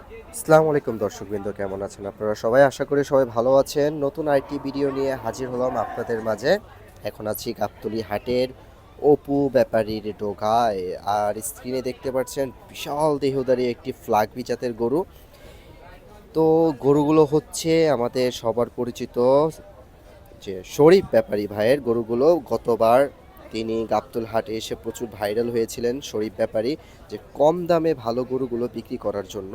আসসালামু আলাইকুম দর্শকবৃন্দ, কেমন আছেন আপনারা সবাই? আশা করি সবাই ভালো আছেন। নতুন আরেকটি ভিডিও নিয়ে হাজির হলাম আপনাদের মাঝে। এখন আছি গাবতলী হাটের অপু ব্যাপারীর ডোগায়। আর স্ক্রিনে দেখতে পাচ্ছেন বিশাল দেহধারী একটি ফ্ল্যাগবি জাতের গরু। তো গরুগুলো হচ্ছে আমাদের সবার পরিচিত যে শরীফ ব্যাপারী ভাইয়ের গরুগুলো। গতবার তিনি গাবতল হাটে এসে প্রচুর ভাইরাল হয়েছিলেন শরীফ ব্যাপারী, যে কম দামে ভালো গরুগুলো বিক্রি করার জন্য।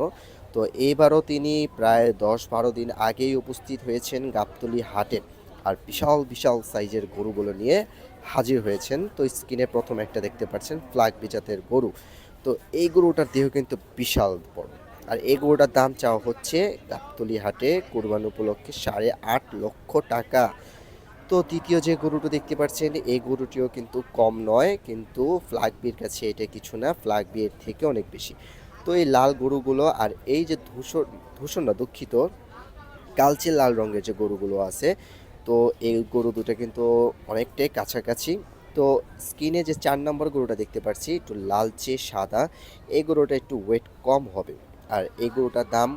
তো এইবারও তিনি প্রায় 10-12 দিন আগেই উপস্থিত হয়েছেন গাবতলী হাটে, আর বিশাল বিশাল সাইজের গরুগুলো নিয়ে হাজির হয়েছেন। তো স্ক্রিনে প্রথম একটা দেখতে পাচ্ছেন ফ্ল্যাগ জাতের গরু। তো এই গরুটার দেহ কিন্তু বিশাল বড়, আর এই গরুটার দাম চাওয়া হচ্ছে গাবতলী হাটে কোরবানি উপলক্ষে 8.5 লক্ষ টাকা। তো তৃতীয় যে গরুটি দেখতে পাচ্ছেন, এই গরুটিও কিন্তু কম নয়, কিন্তু ফ্ল্যাগ বির কাছে এটা কিছু না, ফ্ল্যাগ বিয়ের থেকে অনেক বেশি। তো এই লাল গরুগুলো আর এই যে ধূসর ধূসর না দুঃখিত কালচে লাল রঙের যে গরুগুলো আছে, তো এই গরু দুটো কিন্তু অনেকটাই কাছাকাছি। তো স্কিনে যে 4 নম্বর গরুটা দেখতে পাচ্ছি একটু লালচে সাদা, এই গরুটা একটু ওয়েট কম হবে। আর এই গরুটার দাম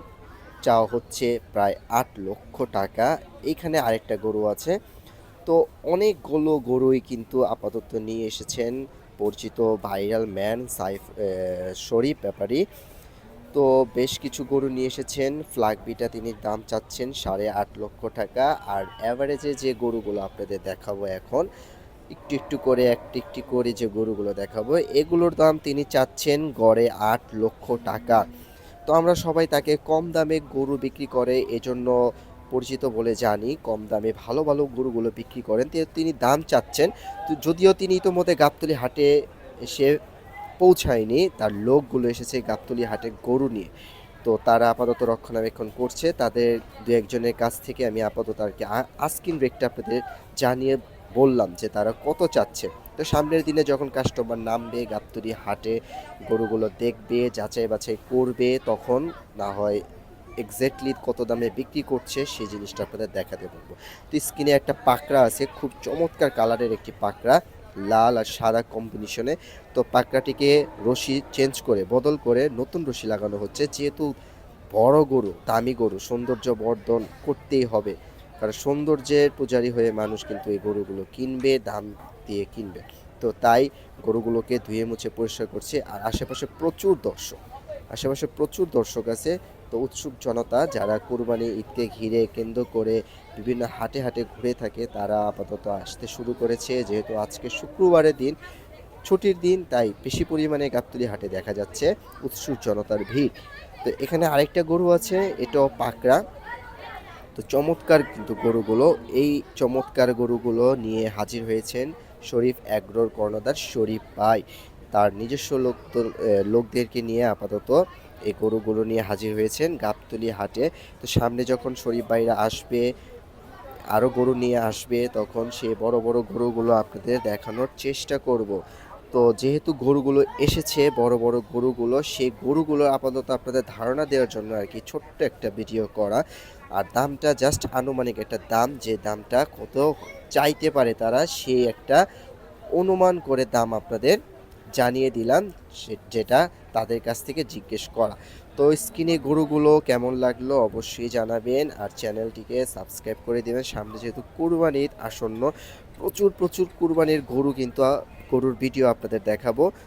চাওয়া হচ্ছে প্রায় 8 লক্ষ টাকা। এইখানে আরেকটা গরু আছে। তো অনেকগুলো গরুই কিন্তু আপাতত নিয়ে এসেছেন পরিচিত ভাইরাল ম্যান শরীফ ব্যাপারী। তো বেশ কিছু গরু নিয়ে এসেছেন। ফ্ল্যাগবিটা তিনি দাম চাচ্ছেন 8.5 লক্ষ টাকা। আর অ্যাভারেজে যে গরুগুলো আপনাদের দেখাবো এখন, একটু একটু করে একটি একটি করে যে গরুগুলো দেখাবো, এগুলোর দাম তিনি চাচ্ছেন গড়ে 8 লক্ষ টাকা। তো আমরা সবাই তাকে কম দামে গরু বিক্রি করে এজন্য পরিচিত বলে জানি, কম দামে ভালো ভালো গরুগুলো বিক্রি করেন। তিনি দাম চাচ্ছেন। তো যদিও তিনি ইতোমধ্যে গাবতলী হাটে এসে পৌঁছায়নি, তার লোকগুলো এসেছে গাবতলী হাটে গরু নিয়ে। তো তারা আপাতত রক্ষণাবেক্ষণ করছে। তাদের দু একজনের কাছ থেকে আমি আপাতত আর কি আস্কিং রেটটা আপনাদের জানিয়ে বললাম যে তারা কত চাচ্ছে। তো সামনের দিনে যখন কাস্টমার নামবে গাবতলী হাটে, গরুগুলো দেখবে, যাচাই বাছাই করবে, তখন না হয় এক্স্যাক্টলি কত দামে বিক্রি করছে সেই জিনিসটা আপনাদের দেখাতে পারবো। তো স্ক্রিনে একটা পাকড়া আছে, খুব চমৎকার কালারের একটি পাকড়া, লাল আর সাদা কম্বিনেশনে। তো পাকড়াটিকে রশি চেঞ্জ করে বদল করে নতুন রশি লাগানো হচ্ছে, যেহেতু বড় গরু, দামি গরু, সৌন্দর্য বর্ধন করতেই হবে। কারণ সৌন্দর্যের পূজারী হয়ে মানুষ কিন্তু এই গরুগুলো কিনবে, দাম দিয়ে কিনবে। তো তাই গরুগুলোকে ধুয়ে মুছে পরিষ্কার করছে। আর আশেপাশে প্রচুর দর্শক আছে। তো উৎসুক জনতা যারা কোরবানি ঈদকে ঘিরে কেন্দ্র করে বিভিন্ন হাটে হাটে ঘুরে থাকে, তারা আপাতত আসতে শুরু করেছে। যেহেতু আজকে শুক্রবারের দিন, ছুটির দিন, তাই বেশি পরিমাণে গাবতলী হাটে দেখা যাচ্ছে উৎসুক জনতার ভিড়। তো এখানে আরেকটা গরু আছে, এটাও পাকড়া। তো চমৎকার কিন্তু গরুগুলো, এই চমৎকার গরুগুলো নিয়ে হাজির হয়েছেন শরীফ অ্যাগ্রোর কর্ণধার শরীফ ভাই। তার নিজস্ব লোকদেরকে নিয়ে আপাতত এই গরুগুলো নিয়ে হাজির হয়েছেন গাবতলী হাটে। তো সামনে যখন শরীফ ভাইরা আসবে, আরও গরু নিয়ে আসবে, তখন সে বড় বড় গরুগুলো আপনাদের দেখানোর চেষ্টা করব। তো যেহেতু গরুগুলো এসেছে বড় বড় গরুগুলো, সেই গরুগুলো আপাতত আপনাদের ধারণা দেওয়ার জন্য আর কি ছোট্ট একটা ভিডিও করা। আর দামটা জাস্ট আনুমানিক একটা দাম, যে দামটা কত চাইতে পারে তারা, সেই একটা অনুমান করে দাম আপনাদের জানিয়ে দিলাম, যেটা তাদের কাছ থেকে জিজ্ঞেস করা। তো স্ক্রিনে গরুগুলো কেমন লাগলো অবশ্যই জানাবেন, আর চ্যানেলটিকে সাবস্ক্রাইব করে দেবেন। সামনে যেহেতু কুরবানির আসন্ন, প্রচুর প্রচুর কুরবানির গরু কিন্তু গরুর ভিডিও আপনাদের দেখাবো।